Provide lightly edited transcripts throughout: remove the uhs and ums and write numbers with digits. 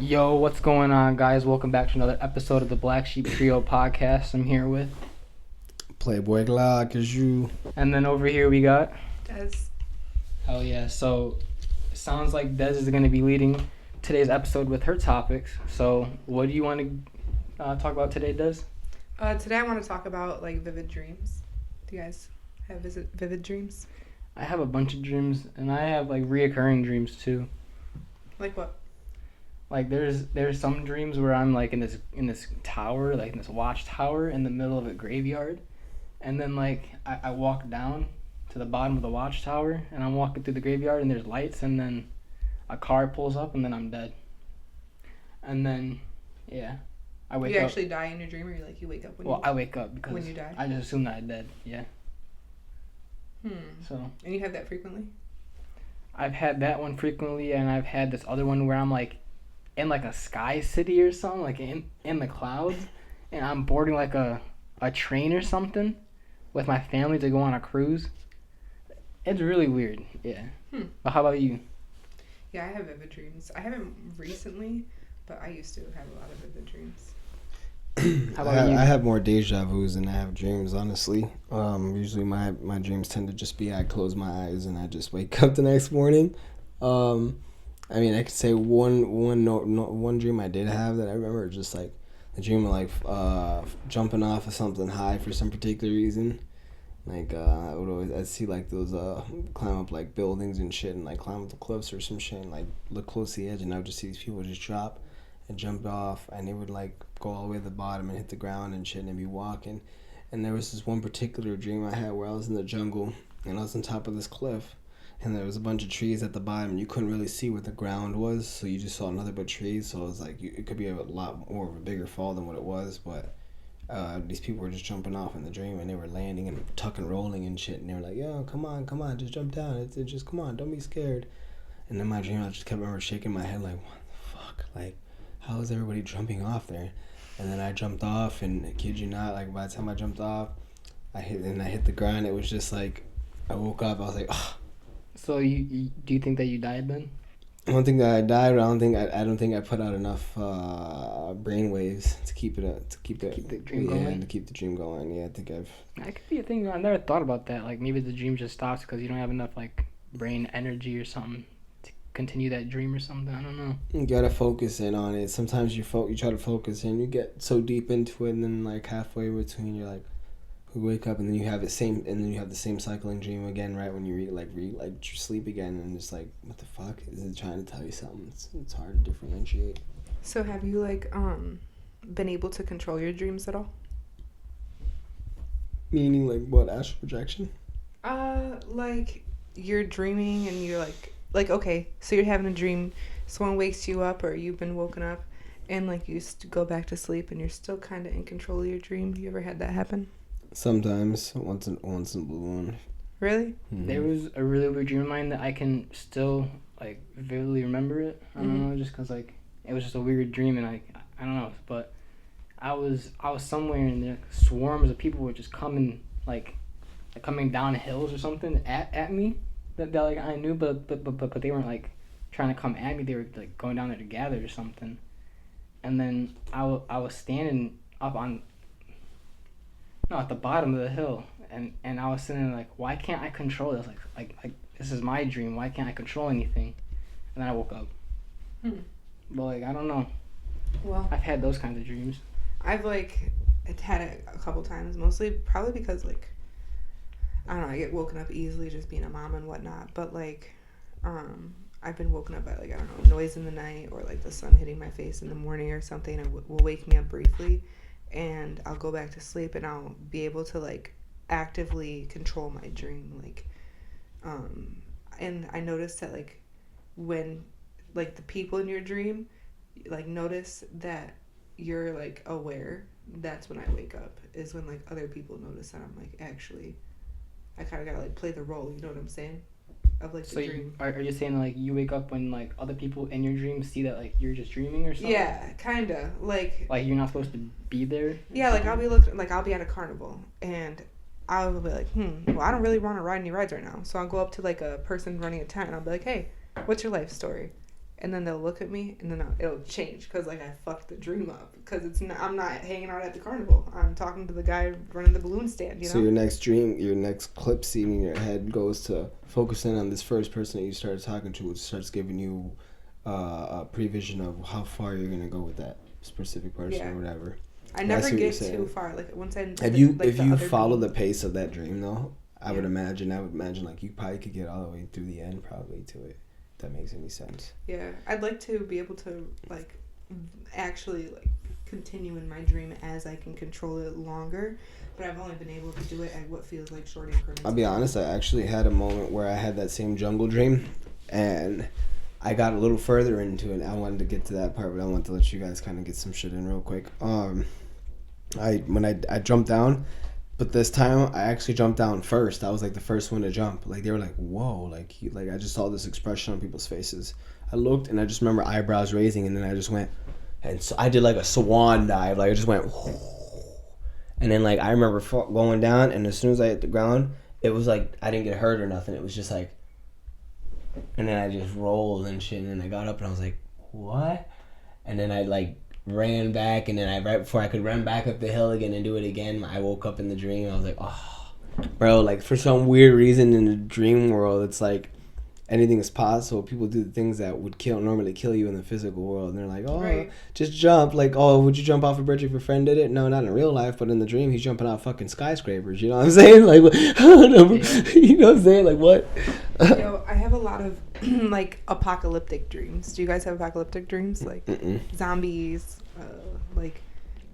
Yo, what's going on, guys? Welcome back to another episode of the Black Sheep Trio podcast. I'm here with, Playboy Glock is you. and then over here we got Des. Oh yeah, so it sounds like Des is going to be leading today's episode with her topics. So what do you want to talk about today, Des? Today I want to talk about like vivid dreams. Do you guys have vivid dreams? I have a bunch of dreams, and I have like reoccurring dreams too. Like what? Like there's some dreams where I'm like in this tower, like in this watchtower in the middle of a graveyard, and then like I walk down to the bottom of the watchtower, and I'm walking through the graveyard, and there's lights, and then a car pulls up, and then I'm dead. And then, yeah, I wake You up. actually die in your dream, or you wake up when Well, I wake up because when you die? I just assume that I'm dead. Yeah. Hmm. So And you have that frequently? I've had that one frequently, and I've had this other one where I'm like in like a sky city or something, like in the clouds, and I'm boarding like a train or something with my family to go on a cruise. It's really weird, yeah. But how about you? Yeah, I have vivid dreams. I haven't recently, but I used to have a lot of vivid dreams. How about you? I have more deja vus than I have dreams, honestly. Usually my dreams tend to just be I close my eyes and I just wake up the next morning. I mean, I could say one dream I did have that I remember, just like the dream of like jumping off of something high for some particular reason. Like I'd see like those climb up like buildings and shit, and like climb up the cliffs or some shit, and like look close to the edge, and I would just see these people just drop and jump off, and they would like go all the way to the bottom and hit the ground and shit, and they'd be walking. And there was this one particular dream I had where I was in the jungle and I was on top of this cliff, and there was a bunch of trees at the bottom, and you couldn't really see where the ground was, so you just saw nothing but trees. So it was like it could be a lot more of a bigger fall than what it was, but these people were just jumping off in the dream, and they were landing and tucking, rolling and shit, and they were like, yo, come on, just jump down, it's just, come on, don't be scared. And in my dream I just kept remember shaking my head like, what the fuck, like, how is everybody jumping off there? And then I jumped off, and I kid you not, like by the time I jumped off, I hit the ground. It was just like I woke up, I was like, oh. So you do you think that you died then? I don't think that I died, but I don't think I put out enough brain waves to keep the dream going? To keep the dream going. Yeah, I think That could be a thing. I never thought about that. Like maybe the dream just stops because you don't have enough like brain energy or something to continue that dream or something. I don't know. You gotta focus in on it. Sometimes you try to focus in, you get so deep into it, and then like halfway between, you're like, you wake up, and then you have the same cycling dream again, right when you sleep again, and it's like, what the fuck is it trying to tell you something? It's hard to differentiate. So have you been able to control your dreams at all? Meaning like what, astral projection? Like you're dreaming and you're like okay, so you're having a dream, someone wakes you up or you've been woken up, and like you go back to sleep and you're still kind of in control of your dream. You ever had that happen? Sometimes, once in a blue moon. Really? Mm-hmm. There was a really weird dream of mine that I can still like vividly remember it. I don't know, just because like it was just a weird dream, and I don't know, but I was somewhere, and the swarms of people were just coming coming down hills or something at me that like I knew, but they weren't like trying to come at me. They were like going down there to gather or something, and then I was standing up at the bottom of the hill, and I was sitting there like, why can't I control this? Like this is my dream. Why can't I control anything? And then I woke up. But like I don't know. Well, I've had those kinds of dreams. I've had it a couple times, mostly probably because I don't know, I get woken up easily just being a mom and whatnot, but I've been woken up by I don't know, noise in the night, or like the sun hitting my face in the morning or something, and will wake me up briefly, and I'll go back to sleep, and I'll be able to actively control my dream, and I noticed that when the people in your dream notice that you're aware, that's when I wake up, is when other people notice that I'm actually I kind of gotta play the role, you know what I'm saying, of the dream. Are you saying you wake up when other people in your dream see that you're just dreaming or something? Yeah, kinda like you're not supposed to be there? Yeah, I'll be I'll be at a carnival, and I'll be well, I don't really want to ride any rides right now, so I'll go up to a person running a tent, and I'll be like, hey, what's your life story? and then they'll look at me, and then it'll change because like I fucked the dream up because I'm not hanging out at the carnival. I'm talking to the guy running the balloon stand. You know. So your next clip scene in your head goes to focusing on this first person that you started talking to, which starts giving you a prevision of how far you're gonna go with that specific person or whatever. I never get too far. Like once I if you follow the pace of that dream though, I would imagine like you probably could get all the way through the end probably to it. If that makes any sense. Yeah, I'd like to be able to like actually like continue in my dream as I can control it longer, but I've only been able to do it at what feels like short increments. I'll be honest, I actually had a moment where I had that same jungle dream, and I got a little further into it. I wanted to get to that part, but I wanted to let you guys kind of get some shit in real quick. I jumped down, but this time I actually jumped down first. I was like the first one to jump. Like they were like, "Whoa!" Like I just saw this expression on people's faces. I looked and I just remember eyebrows raising, and then I just went, and so I did like a swan dive. Like I just went, and then like I remember going down, and as soon as I hit the ground, it was like I didn't get hurt or nothing. It was just like, and then I just rolled and shit, and then I got up and I was like, "What?" And then I like ran back, and then right before I could run back up the hill again and do it again, I woke up in the dream. I was like, oh, bro, like for some weird reason in the dream world, it's like anything is possible. People do the things that would normally kill you in the physical world, and they're like, oh, just jump. Like, oh, would you jump off a bridge if your friend did it? No, not in real life, but in the dream, he's jumping off fucking skyscrapers. You know what I'm saying? Like, you know what I'm saying? Like, what? Yo, I have a lot of like apocalyptic dreams. Do you guys have apocalyptic dreams? Like zombies, like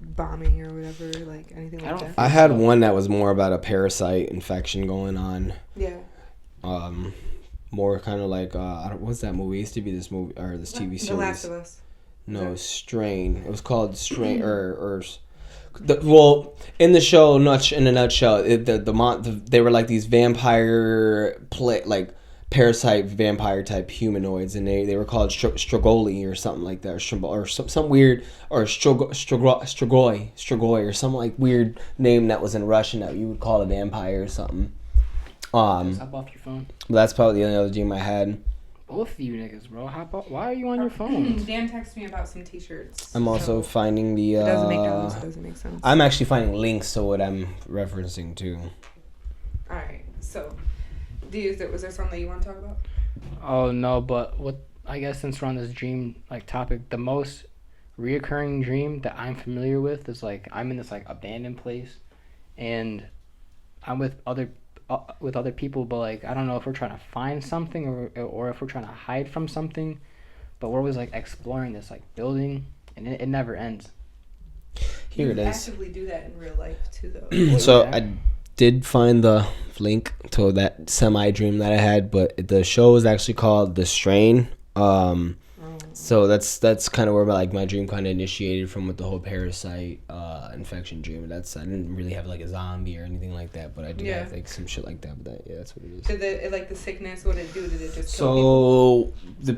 bombing or whatever, like anything like that? I had one that was more about a parasite infection going on. Yeah. More kind of like what's that movie? It used to be this movie or this TV series. The Last of Us. No, Strain. It was called Strain well, in the show, in a nutshell, they were like these vampire parasite vampire type humanoids, and they were called Strigoi or something like that, or some weird, or Strigoi or some like weird name that was in Russian that you would call a vampire or something. Hop off your phone. That's probably the only other dream I had. Both of you niggas, bro. Why are you on your phone? Dan texted me about some t-shirts. I'm also finding the... it doesn't make sense. I'm actually finding links to what I'm referencing to. Alright, so... was there something that you want to talk about? Oh, no, but I guess since we're on this dream like topic, the most reoccurring dream that I'm familiar with is like I'm in this like abandoned place, and I'm with other people, but like I don't know if we're trying to find something or if we're trying to hide from something, but we're always like exploring this like building, and it never ends. Here it is. Actively do that in real life too, though. So I did find the link to that semi dream that I had, but the show is actually called The Strain. So that's kind of where my dream kind of initiated from, with the whole parasite infection dream. I didn't really have like a zombie or anything like that, but I did have like some shit like that. But that's what it is. Did the sickness? What did it do? Did it just kill people? The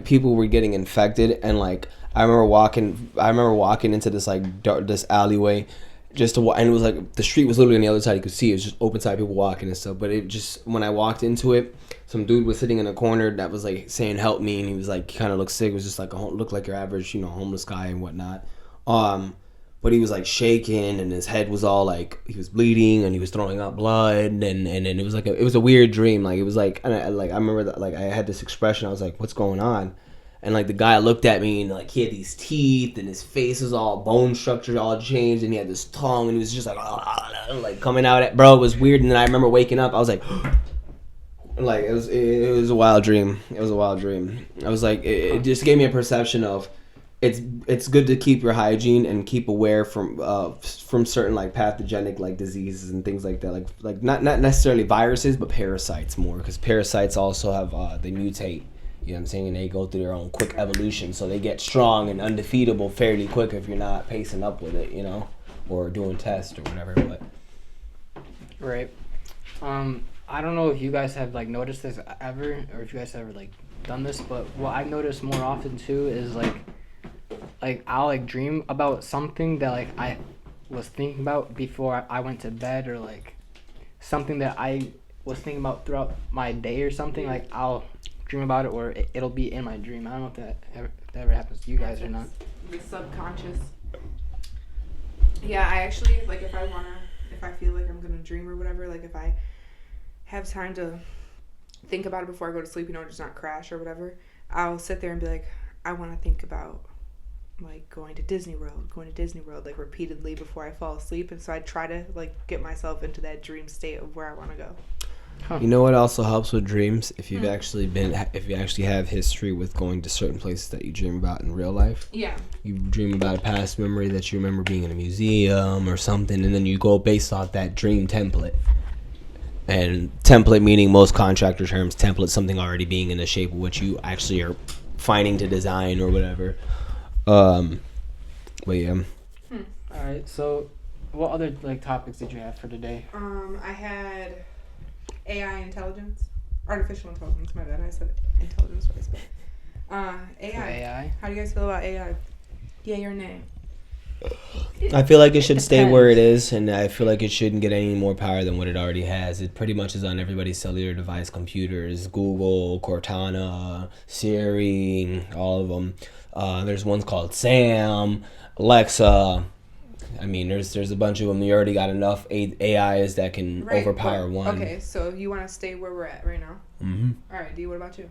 people were getting infected, and like I remember walking into this like this alleyway. And it was like the street was literally on the other side. You could see it was just open side, people walking and stuff. But it just, when I walked into it, some dude was sitting in a corner that was like saying "help me," and he was like, he kind of looked sick. It was just like looked like your average, homeless guy and whatnot. But he was like shaking, and his head was all like, he was bleeding, and he was throwing up blood, and it was like it was a weird dream. Like it was like, and I remember that like I had this expression. I was like, what's going on? And like the guy looked at me, and like he had these teeth, and his face was all bone structure all changed, and he had this tongue, and he was just like coming out at, bro, it was weird. And then I remember waking up, I was like, like it was a wild dream. It was a wild dream. I was like, it just gave me a perception of it's good to keep your hygiene and keep aware from certain like pathogenic like diseases and things like that, like not necessarily viruses, but parasites more, because parasites also have they mutate. You know what I'm saying? And they go through their own quick evolution, so they get strong and undefeatable fairly quick if you're not pacing up with it, or doing tests or whatever. But right. I don't know if you guys have like noticed this ever, or if you guys have ever like done this, but what I've noticed more often too is like I'll like dream about something that like I was thinking about before I went to bed, or like something that I was thinking about throughout my day or something. Like I'll dream about it, or it'll be in my dream. I don't know if that ever happens to you guys or not. The subconscious. Yeah, I actually, like, if I feel like I'm gonna dream or whatever, like, if I have time to think about it before I go to sleep, just not crash or whatever, I'll sit there and be like, I want to think about, like, going to Disney World, like, repeatedly before I fall asleep. And so I try to, like, get myself into that dream state of where I want to go. Huh. You know what also helps with dreams? If you actually have history with going to certain places that you dream about in real life. Yeah. You dream about a past memory that you remember being in a museum or something, and then you go based off that dream template. And template meaning most contractor terms, template something already being in the shape of what you actually are finding to design or whatever. But yeah. All right. So, what other like topics did you have for today? I had AI intelligence, artificial intelligence. My bad, I said intelligence twice. But AI. How do you guys feel about AI? Yay or nay? I feel like it should stay where it is, and I feel like it shouldn't get any more power than what it already has. It pretty much is on everybody's cellular device, computers, Google, Cortana, Siri, all of them. There's ones called Sam, Alexa. I mean, there's a bunch of them. You already got enough AIs that can overpower one. Okay, so you want to stay where we're at right now? Mm-hmm. All right, D, what about you?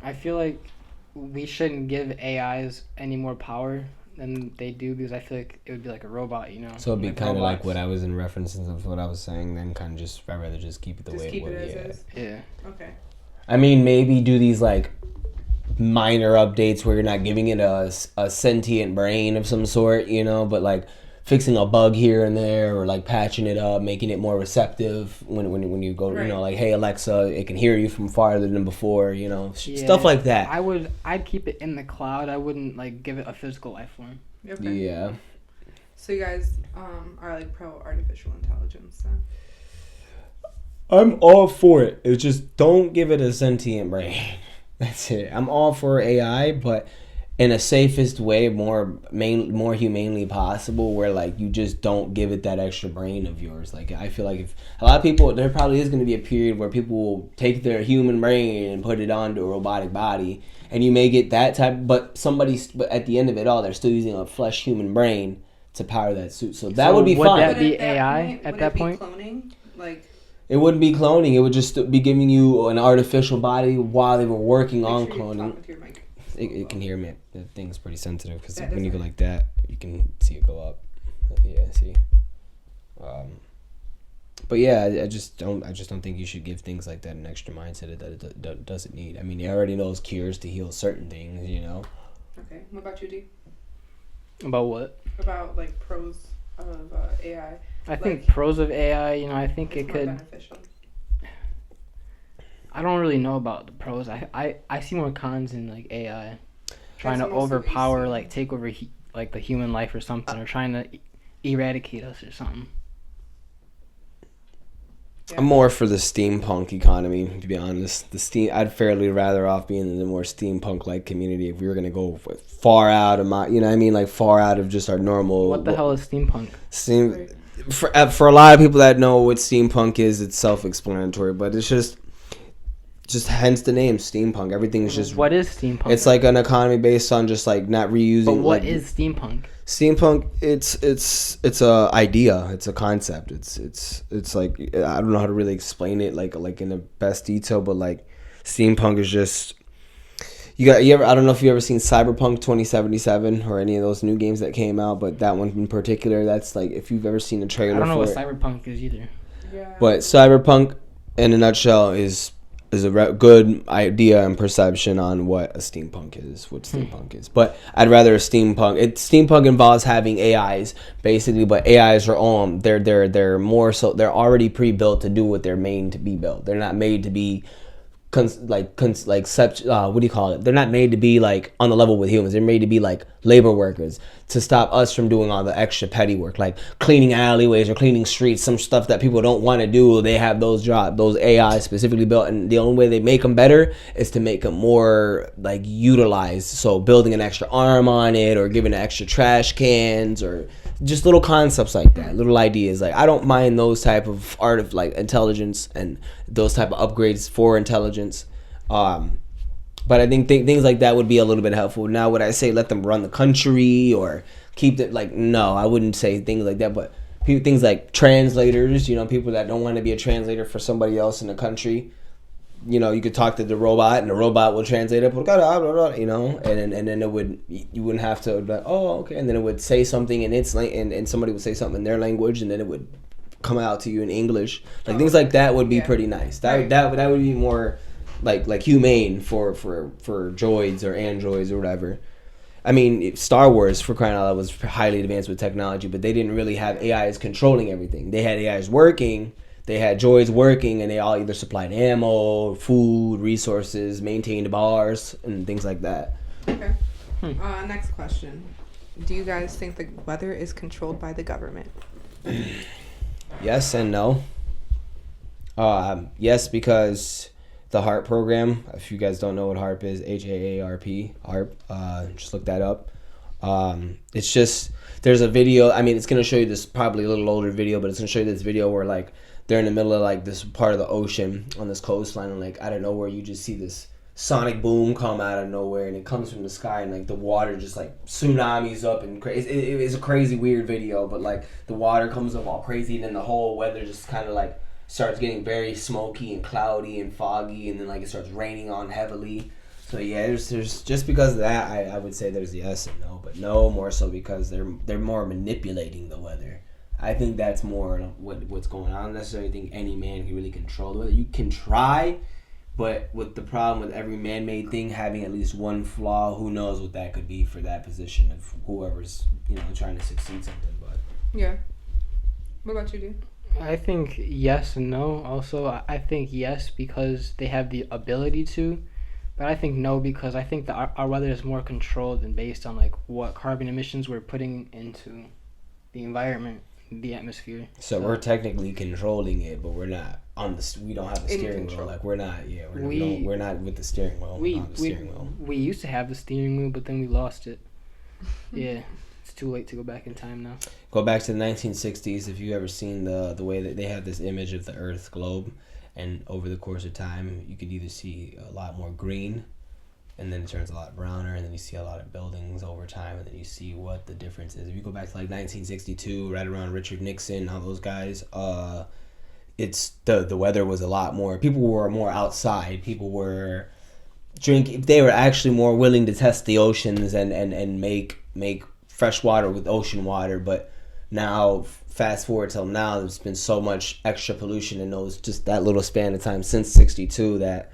I feel like we shouldn't give AIs any more power than they do, because I feel like it would be like a robot, So it'd be like kind of like robots. what I was in references of what I was saying. Then kind of I'd rather just keep it the way it was. As Yeah. Okay. I mean, maybe do these like minor updates where you're not giving it a sentient brain of some sort, but like fixing a bug here and there, or like patching it up, making it more receptive when you go, Right. like, hey Alexa, it can hear you from farther than before, stuff like that. I'd keep it in the cloud. I wouldn't like give it a physical life form. Okay. Yeah. So you guys are like pro artificial intelligence then? I'm all for it. It's just don't give it a sentient brain. That's it. I'm all for AI, but in a safest way, more humanely possible, where like you just don't give it that extra brain of yours. Like I feel like if a lot of people, there probably is going to be a period where people will take their human brain and put it onto a robotic body, and you may get that type. But at the end of it all, they're still using a flesh human brain to power that suit. So that would be would fine. that be AI at that point? Cloning? Like, it wouldn't be cloning. It would just be giving you an artificial body while they were working on cloning. It can hear me. The thing's pretty sensitive because when you go like that, you can see it go up. Yeah, see. But yeah, I just don't think you should give things like that an extra mindset that it doesn't need. I mean, it already knows cures to heal certain things, Okay. What about you, D? About what? About like pros of AI. I think pros of AI. I think it more could. beneficial. I don't really know about the pros. I see more cons in like AI trying to That's mostly what you overpower, see. like take over like the human life or something, or trying to eradicate us or something. Yeah. I'm more for the steampunk economy, to be honest. I'd fairly rather off being in the more steampunk-like community if we were gonna go far out of like far out of just our normal. What the hell is steampunk? For a lot of people that know what steampunk is, it's self-explanatory, but it's just hence the name steampunk. Everything's just. What is steampunk? It's like an economy based on just like not reusing. But what is steampunk? Steampunk? It's a idea. It's a concept. It's like I don't know how to really explain it like in the best detail, but like steampunk is just. I don't know if you ever seen Cyberpunk 2077 or any of those new games that came out, but that one in particular, that's like if you've ever seen a trailer. I don't know what for it. cyberpunk is either. Yeah. But cyberpunk, in a nutshell, is a good idea and perception on what a steampunk is, what steampunk is. But I'd rather a steampunk. Steampunk involves having AIs basically, but AIs are on. They're more so. They're already pre-built to do what they're made to be built. They're not made to be. What do you call it? They're not made to be like on the level with humans. They're made to be like labor workers to stop us from doing all the extra petty work, like cleaning alleyways or cleaning streets, some stuff that people don't want to do. They have those jobs, those AI specifically built, and the only way they make them better is to make them more like utilized. So building an extra arm on it, or giving it extra trash cans, or just little concepts like that, little ideas. Like I don't mind those type of art of like intelligence and those type of upgrades for intelligence. But I think things like that would be a little bit helpful. Now, would I say let them run the country or keep it like? No, I wouldn't say things like that. But things like translators, people that don't want to be a translator for somebody else in the country. You could talk to the robot, and the robot will translate it. And then you wouldn't have to be like, oh, okay, and then it would say something in its and somebody would say something in their language, and then it would come out to you in English. Like things like that would be pretty nice. That would be more like humane for droids or androids or whatever. I mean, Star Wars, for crying out loud, was highly advanced with technology, but they didn't really have AIs controlling everything. They had AIs working. They had droids working, and they all either supplied ammo, food, resources, maintained bars, and things like that. Okay. Next question. Do you guys think the weather is controlled by the government? Yes and no. Yes, because the HARP program, if you guys don't know what HARP is, HAARP, HARP, just look that up. It's just, there's a video, I mean, it's going to show you this, probably a little older video, but it's going to show you this video where, like, they're in the middle of, like, this part of the ocean on this coastline, and, like, out of nowhere, you just see this sonic boom come out of nowhere, and it comes from the sky, and, like, the water just, like, tsunamis up, and it's a crazy, weird video, but, like, the water comes up all crazy, and then the whole weather just kind of, like, starts getting very smoky and cloudy and foggy, and then, like, it starts raining on heavily. So, yeah, there's just because of that, I would say there's yes and no, but no more so because they're more manipulating the weather. I think that's more what's going on. I don't necessarily think any man can really control the weather. You can try, but with the problem with every man-made thing having at least one flaw, who knows what that could be for that position of whoever's trying to succeed something. But yeah, what about you, dude? I think yes and no. Also, I think yes because they have the ability to, but I think no because I think that our weather is more controlled and based on like what carbon emissions we're putting into the environment. The atmosphere. So we're technically controlling it, but we're not on the. We don't have the steering wheel. Like we're not. Yeah, we're not with the steering wheel. We used to have the steering wheel, but then we lost it. Yeah, it's too late to go back in time now. Go back to the 1960s. If you ever seen the way that they have this image of the Earth globe, and over the course of time, you could either see a lot more green, and then it turns a lot browner, and then you see a lot of buildings over time, and then you see what the difference is. If you go back to like 1962, right around Richard Nixon, all those guys, it's the weather was a lot more. People were more outside. People were they were actually more willing to test the oceans and make fresh water with ocean water. But now, fast forward till now, there's been so much extra pollution in those just that little span of time since 62 that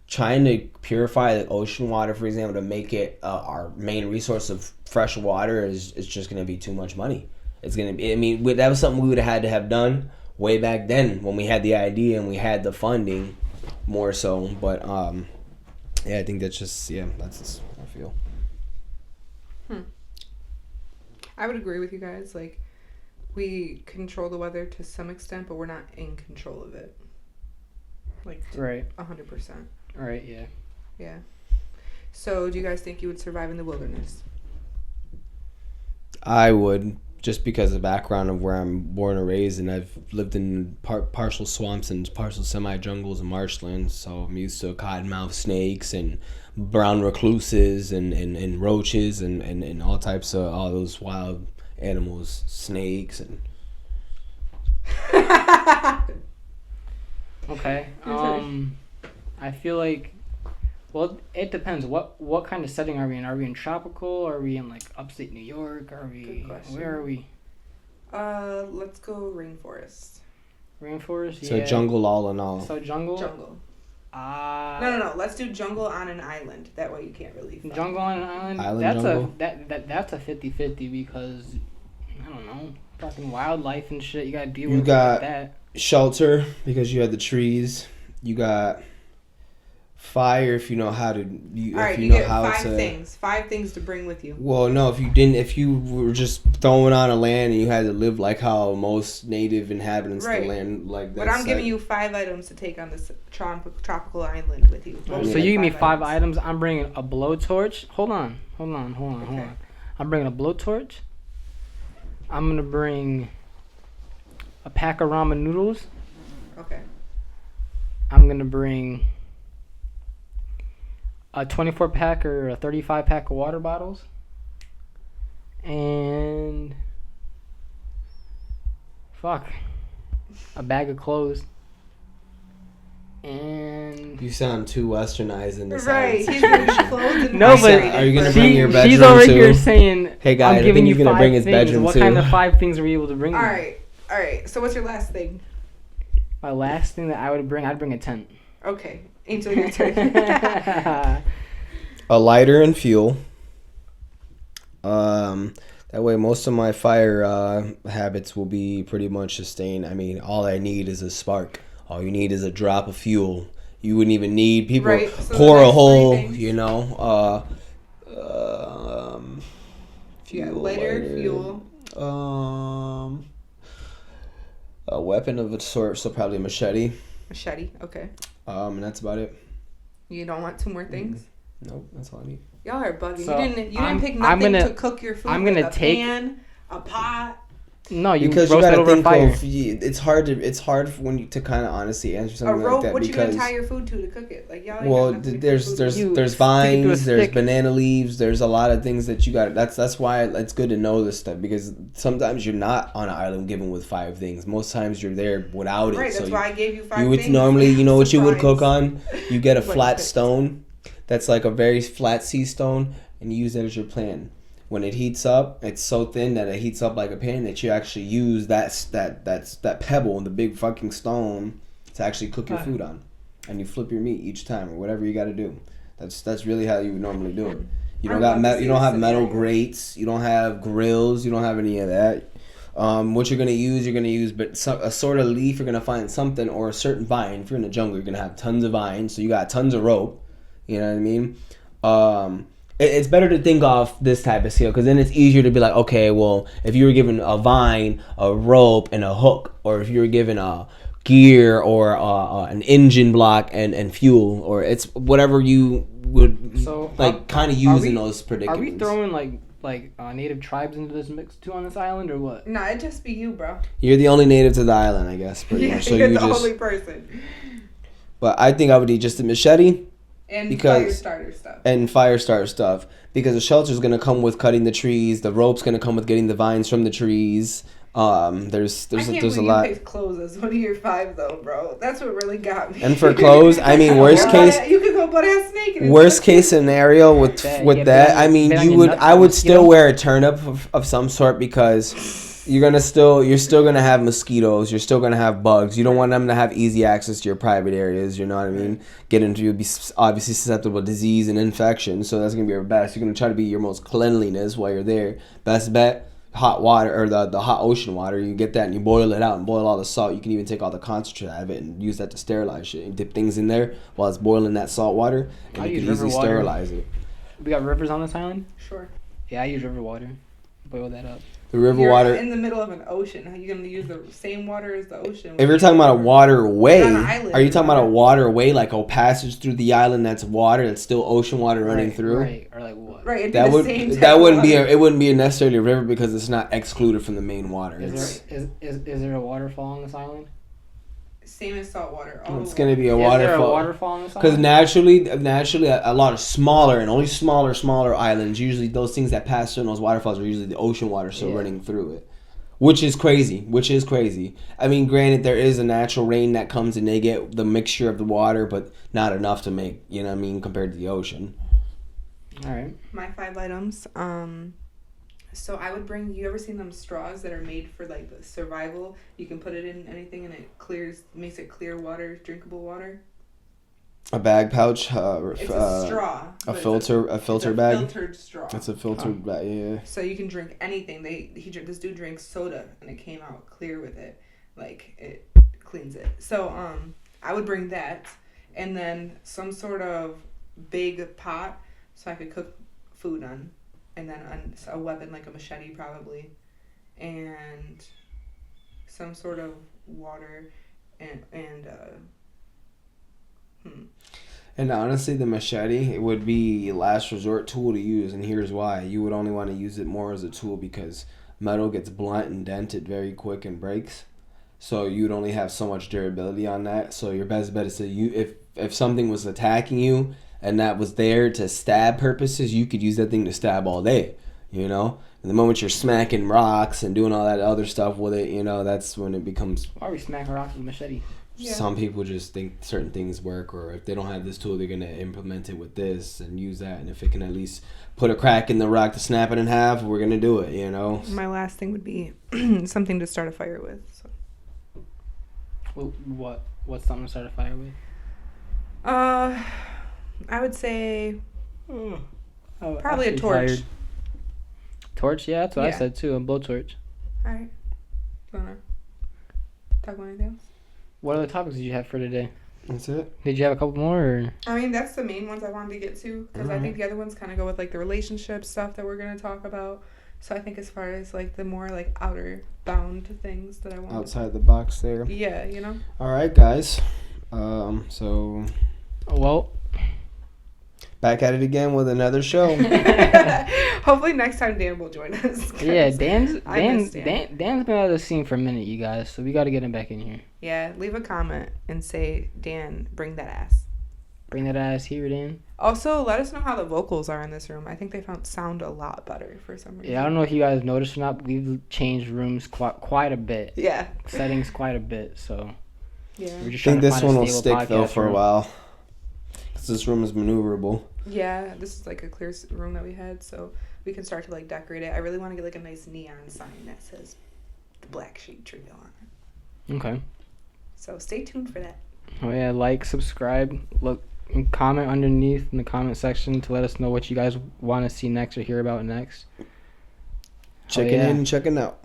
trying to purify the ocean water, for example, to make it our main resource of fresh water is just going to be too much money. It's going to be, I mean, that was something we would have had to have done way back then when we had the idea and we had the funding more so. But, yeah, I think that's just how I feel. I would agree with you guys. Like, we control the weather to some extent, but we're not in control of it. Like, right. 100%. Right, yeah. Yeah. So, do you guys think you would survive in the wilderness? I would, just because of the background of where I'm born and raised, and I've lived in partial swamps and partial semi-jungles and marshlands, so I'm used to cottonmouth snakes and brown recluses and roaches and all types of all those wild animals, snakes and... Okay. I feel like, well, it depends. What kind of setting are we in? Are we in tropical? Are we in like upstate New York? Are we? Where are we? Let's go rainforest. Rainforest. So yeah. jungle all in all. So jungle. Jungle. No. Let's do jungle on an island. That way you can't really. Jungle on an island. Island that's jungle? That's a 50-50 because I don't know, fucking wildlife and shit. You gotta deal You with got that. Shelter because you had the trees. You got fire if you know how to. Alright, you get five things to bring with you. Well, no, if you were just thrown on a land and you had to live like how most native inhabitants of the land like that. But I'm giving you 5 items to take on this tropical island with you. So you give me 5 items. I'm bringing a blowtorch. Hold on. I'm bringing a blowtorch. I'm gonna bring a pack of ramen noodles. Okay. I'm gonna bring a 24 pack or a 35 pack of water bottles, and a bag of clothes. And You sound too westernized in this. Right. He's gonna be clothed and No, but Are you gonna bring your bedroom she's over too? here saying, Hey, guy, I I'm think giving he's you gonna 5 bring his things. bedroom What too. kind of 5 things were you able to bring? All me? right. So what's your last thing? My last thing that I would bring, I'd bring a tent. Okay, Angel, your turn. A lighter and fuel. That way most of my fire habits will be pretty much sustained. I mean, all I need is a spark. All you need is a drop of fuel. You wouldn't even need people Right, so pour the a next hole, three things. you know. You got lighter, fuel. A weapon of a sort, so probably a machete. Machete. Okay. And that's about it. You don't want 2 more things? Nope, that's all I need. Y'all are bugging. So, you didn't I'm- pick I'm nothing gonna- to cook your food. I'm gonna with. take- A pan, a pot. No, you Because you roast it gotta over a think fire. of it's hard when you to kind of honestly answer A something rope. like that what you gonna because tie your food to cook it? Like y'all. Ain't well got nothing to cook there's food there's with. You there's stick it to a vines, there's stick. banana leaves, there's a lot of things that you got. That's why it's good to know this stuff because sometimes you're not on an island given with 5 things. Most times you're there without it. Right. So That's why I gave you 5 you would things. normally what you would cook Surprise. on. You get a What flat you picked. stone that's like a very flat sea stone and you use that as your pan. When it heats up, it's so thin that it heats up like a pan that you actually use that pebble and the big fucking stone to actually cook your food on, and you flip your meat each time or whatever you got to do. That's really how you would normally do it. You don't you don't have metal grates, you don't have grills, you don't have any of that. What you're gonna use, but a sort of leaf. You're gonna find something or a certain vine. If you're in the jungle, you're gonna have tons of vines, so you got tons of rope. You know what I mean? It's better to think off this type of scale because then it's easier to be like, okay, well, if you were given a vine, a rope, and a hook, or if you were given a gear or an engine block and fuel, or it's whatever you would kind of use in those predicaments. Are we throwing like native tribes into this mix too on this island or what? Nah, it'd just be you, bro. You're the only native to the island, I guess. Pretty Yeah, much. So you're you the just. only person. But I think I would need just a machete. And Because- fire starter stuff. And fire starter stuff because the shelter is gonna come with cutting the trees. The rope's gonna come with getting the vines from the trees. There's I can't a believe lot. you picked clothes as one of your 5 though, bro. That's what really got me. And for clothes, I mean, worst case You could go butt ass naked. and worst stuff. case scenario with Yeah, that. been- I mean, been on you your would. nuts I on would mosquito? still wear a turnip of some sort because you're still gonna have mosquitoes. You're still gonna have bugs. You don't want them to have easy access to your private areas. You know what I mean? You'll be obviously susceptible to disease and infection. So that's gonna be your best. You're gonna try to be your most cleanliness while you're there. Best bet. Hot water or the hot ocean water, you get that and you boil it out and boil all the salt. You can even take all the concentrate out of it and use that to sterilize shit. You dip things in there while it's boiling that salt water and I you use can easily river water. sterilize it. We got rivers on this island. Sure. Yeah, I use river water. Boil that up. The river You're water. in the middle of an ocean. How you gonna use the same water as the ocean? If you're talking about a waterway, You're on an island, are you talking about a remember? waterway like a passage through the island that's water that's still ocean water running Right, through? Right, or like what? Right. It'd be That the would same type that of wouldn't be water. it wouldn't be necessarily a river because it's not excluded from the main water. Is there a waterfall on this island? Same as salt water. All It's the gonna be a Is there a waterfall. waterfall on this Because island? naturally, a lot of smaller and only smaller islands. Usually, those things that pass through those waterfalls are usually the ocean water still Yeah. running through it, which is crazy. I mean, granted, there is a natural rain that comes and they get the mixture of the water, but not enough to make compared to the ocean. All right. My 5 items. So I would bring. You ever seen them straws that are made for like the survival? You can put it in anything and it makes it clear water, drinkable water. A bag pouch, It's a straw. a but it's filter it's filter a bag. Filtered straw. It's a filtered bag. Yeah. So you can drink anything. This dude drinks soda and it came out clear with it, like it cleans it. So I would bring that, and then some sort of big pot so I could cook food on, and then a weapon like a machete probably, and some sort of water, and And honestly, the machete it would be a last resort tool to use, and here's why: you would only want to use it more as a tool because metal gets blunt and dented very quick and breaks. So you'd only have so much durability on that. So your best bet is to if something was attacking you and that was there to stab purposes, you could use that thing to stab all day, you know? And the moment you're smacking rocks and doing all that other stuff with it, you know, that's when it becomes... Why are we smacking rocks with a machete? Yeah. Some people just think certain things work, or if they don't have this tool, they're going to implement it with this and use that. And if it can at least put a crack in the rock to snap it in half, we're going to do it, you know? My last thing would be something to start a fire with. So. What's something to start a fire with? I would say Oh, probably I'm a torch. tired. Torch? Yeah, that's what I Yeah. said too. A blowtorch. All right. You wanna talk about anything else? What other topics did you have for today? That's it. Did you have a couple more? Or? I mean, that's the main ones I wanted to get to because I think the other ones kind of go with like the relationship stuff that we're gonna talk about. So I think as far as like the more like outer bound things that I want. Outside the box there. Yeah, you know. All right, guys. So Well, back at it again with another show. Hopefully next time Dan will join us. 'cause yeah, I miss Dan. Dan's been out of the scene for a minute, you guys. So we got to get him back in here. Yeah, leave a comment and say, Dan, bring that ass. Bring that ass here, Dan. Also, let us know how the vocals are in this room. I think they sound a lot better for some reason. Yeah, I don't know if you guys noticed or not, but we've changed rooms quite a bit. Yeah. Settings quite a bit, so Yeah. we're I just trying think to this find one a will stable stick though podcast for a room. while. Because this room is maneuverable. Yeah, this is like a clear room that we had, so we can start to like decorate it. I really want to get like a nice neon sign that says the Black Sheep Trio on it. Okay. So stay tuned for that. Oh yeah, like, subscribe, look, and comment underneath in the comment section to let us know what you guys want to see next or hear about next. Checking yeah. in and checking out.